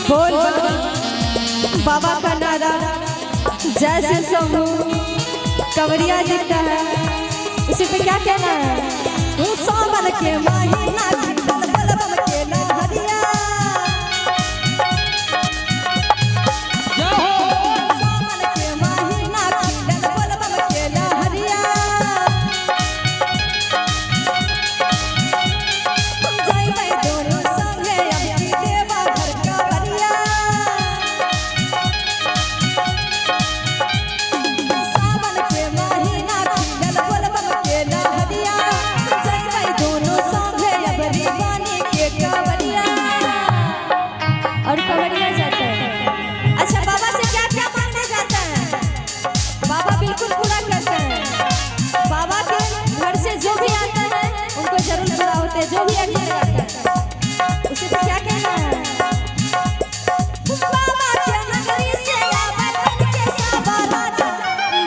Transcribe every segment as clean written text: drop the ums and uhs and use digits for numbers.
बोल बाबा का नारा जैसे शंभू कवरिया दिखता है, उसी पे क्या कहना है? सावन के महीना के लहरिया और कवरिया जाता है। अच्छा बाबा से क्या क्या मांगने जाता है? बाबा बिल्कुल पूरा करते हैं। बाबा के घर से जो भी आता है उनको जरूर पूरा होते हैं, जो भी अगले आता है उसे तो क्या कहना है? बाबा के नगरी से आवे बन के साबा राजा,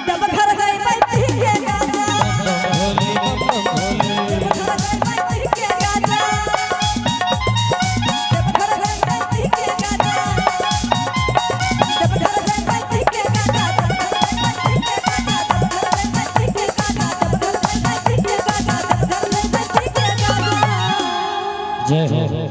जब घर गए बैठ के राजा, जय हो।